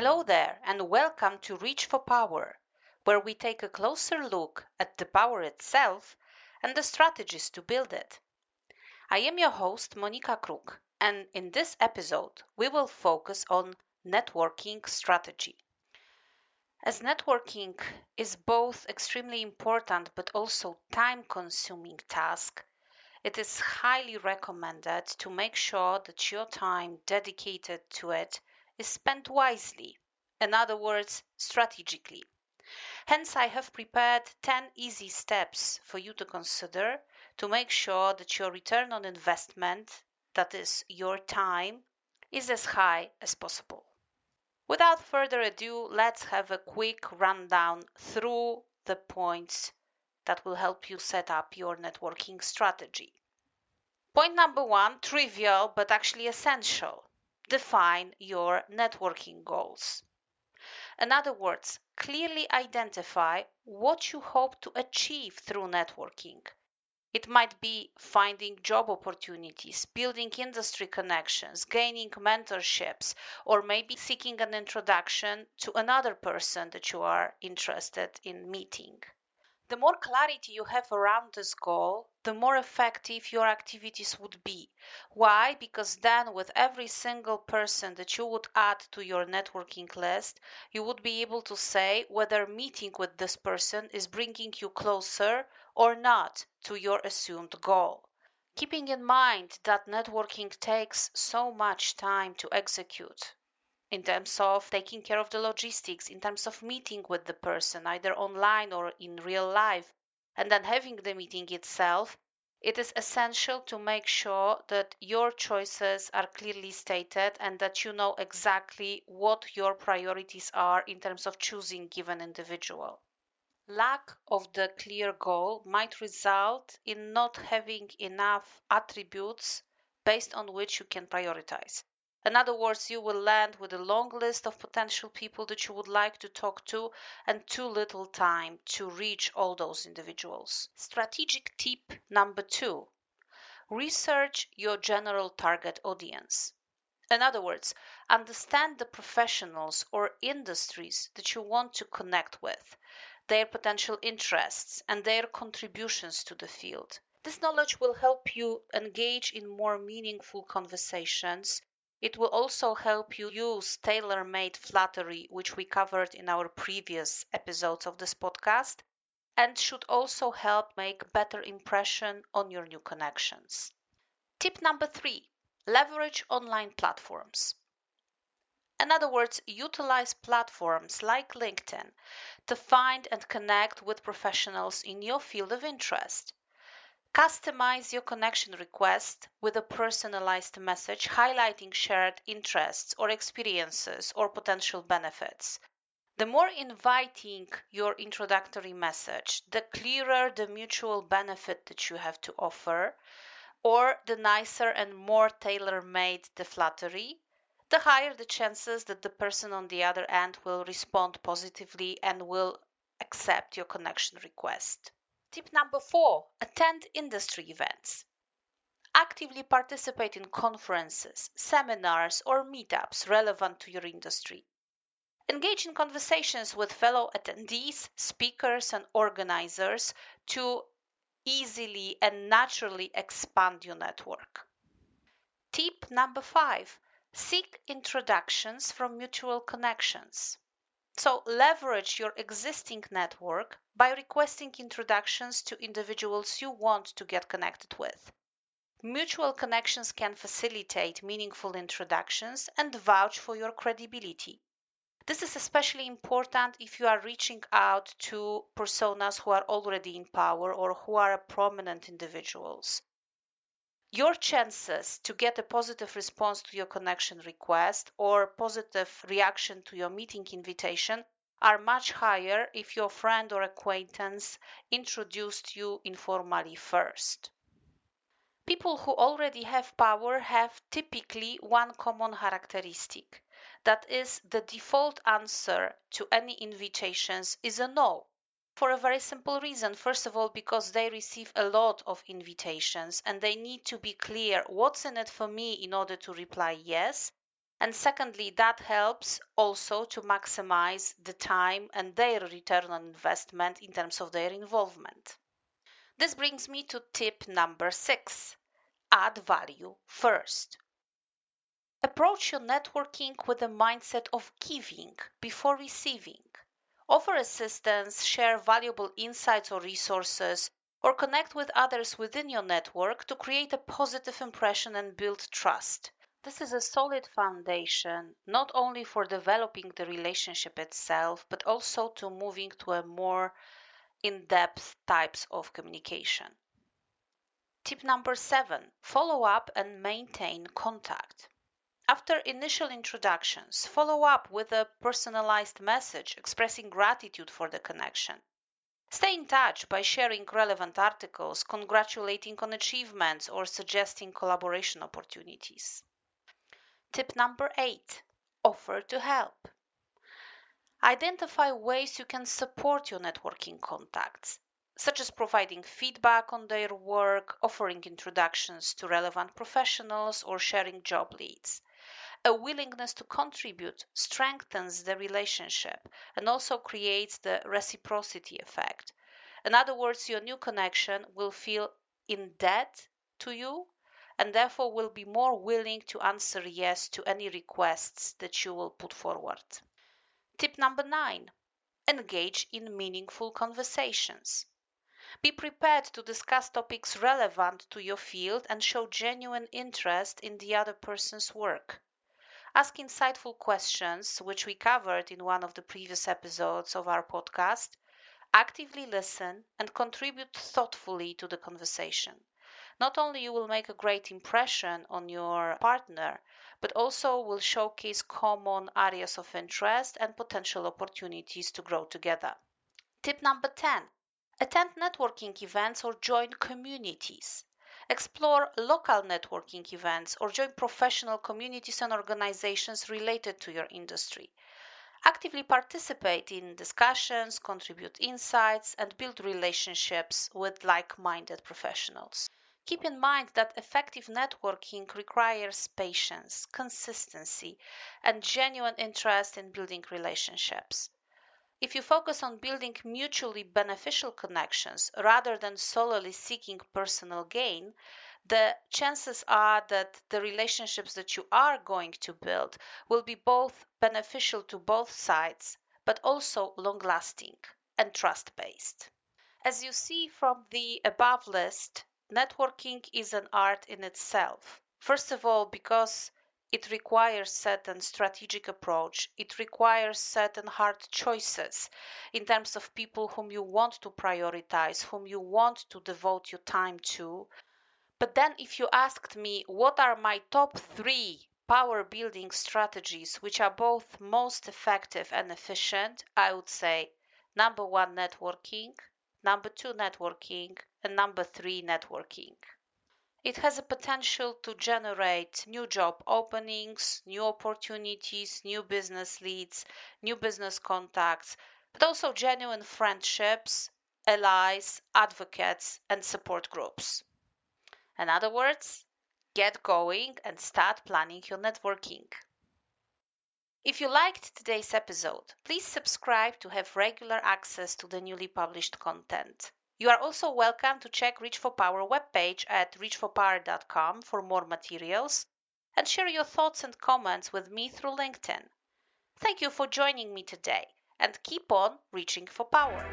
Hello there, and welcome to Reach for Power, where we take a closer look at the power itself and the strategies to build it. I am your host, Monika Kruk, and in this episode, we will focus on networking strategy. As networking is both extremely important but also time-consuming task, it is highly recommended to make sure that your time dedicated to it is spent wisely. In other words, strategically. Hence, I have prepared 10 easy steps for you to consider to make sure that your return on investment, that is, your time, is as high as possible. Without further ado, let's have a quick rundown through the points that will help you set up your networking strategy. Point number one, trivial but actually essential. Define your networking goals. In other words, clearly identify what you hope to achieve through networking. It might be finding job opportunities, building industry connections, gaining mentorships, or maybe seeking an introduction to another person that you are interested in meeting. The more clarity you have around this goal, the more effective your activities would be. Why? Because then, with every single person that you would add to your networking list, you would be able to say whether meeting with this person is bringing you closer or not to your assumed goal. Keeping in mind that networking takes so much time to execute, in terms of taking care of the logistics, in terms of meeting with the person, either online or in real life, and then having the meeting itself, it is essential to make sure that your choices are clearly stated and that you know exactly what your priorities are in terms of choosing given individual. Lack of the clear goal might result in not having enough attributes based on which you can prioritize. In other words, you will land with a long list of potential people that you would like to talk to and too little time to reach all those individuals. Strategic tip number two, research your general target audience. In other words, understand the professionals or industries that you want to connect with, their potential interests, and their contributions to the field. This knowledge will help you engage in more meaningful conversations. It will also help you use tailor made flattery, which we covered in our previous episodes of this podcast, and should also help make better impression on your new connections. Tip number three, leverage online platforms. In other words, utilize platforms like LinkedIn to find and connect with professionals in your field of interest. Customize your connection request with a personalized message highlighting shared interests or experiences or potential benefits. The more inviting your introductory message, the clearer the mutual benefit that you have to offer, or the nicer and more tailor-made the flattery, the higher the chances that the person on the other end will respond positively and will accept your connection request. Tip number four, attend industry events. Actively participate in conferences, seminars, or meetups relevant to your industry. Engage in conversations with fellow attendees, speakers, and organizers to easily and naturally expand your network. Tip number five, seek introductions from mutual connections. So leverage your existing network by requesting introductions to individuals you want to get connected with. Mutual connections can facilitate meaningful introductions and vouch for your credibility. This is especially important if you are reaching out to personas who are already in power or who are prominent individuals. Your chances to get a positive response to your connection request or positive reaction to your meeting invitation are much higher if your friend or acquaintance introduced you informally first. People who already have power have typically one common characteristic. That is, the default answer to any invitations is a no. For a very simple reason. First of all, because they receive a lot of invitations and they need to be clear what's in it for me in order to reply yes. And secondly, that helps also to maximize the time and their return on investment in terms of their involvement. This brings me to tip number 6: add value first. Approach your networking with a mindset of giving before receiving. Offer assistance, share valuable insights or resources, or connect with others within your network to create a positive impression and build trust. This is a solid foundation, not only for developing the relationship itself, but also to moving to a more in-depth types of communication. Tip number 7: follow up and maintain contact. After initial introductions, follow up with a personalized message expressing gratitude for the connection. Stay in touch by sharing relevant articles, congratulating on achievements, or suggesting collaboration opportunities. Tip number 8: offer to help. Identify ways you can support your networking contacts, such as providing feedback on their work, offering introductions to relevant professionals, or sharing job leads. A willingness to contribute strengthens the relationship and also creates the reciprocity effect. In other words, your new connection will feel in debt to you and therefore will be more willing to answer yes to any requests that you will put forward. Tip number 9: engage in meaningful conversations. Be prepared to discuss topics relevant to your field and show genuine interest in the other person's work. Ask insightful questions, which we covered in one of the previous episodes of our podcast. Actively listen and contribute thoughtfully to the conversation. Not only you will make a great impression on your partner, but also will showcase common areas of interest and potential opportunities to grow together. Tip number 10: attend networking events or join communities. Explore local networking events or join professional communities and organizations related to your industry. Actively participate in discussions, contribute insights, and build relationships with like-minded professionals. Keep in mind that effective networking requires patience, consistency, and genuine interest in building relationships. If you focus on building mutually beneficial connections rather than solely seeking personal gain, the chances are that the relationships that you are going to build will be both beneficial to both sides, but also long lasting and trust based. As you see from the above list, networking is an art in itself. First of all, because it requires certain strategic approach, it requires certain hard choices in terms of people whom you want to prioritize, whom you want to devote your time to. But then if you asked me what are my top 3 power building strategies which are both most effective and efficient, I would say number 1, networking, number 2, networking, and number 3, networking. It has a potential to generate new job openings, new opportunities, new business leads, new business contacts, but also genuine friendships, allies, advocates, and support groups. In other words, get going and start planning your networking. If you liked today's episode, please subscribe to have regular access to the newly published content. You are also welcome to check Reach for Power webpage at reachforpower.com for more materials and share your thoughts and comments with me through LinkedIn. Thank you for joining me today and keep on reaching for power.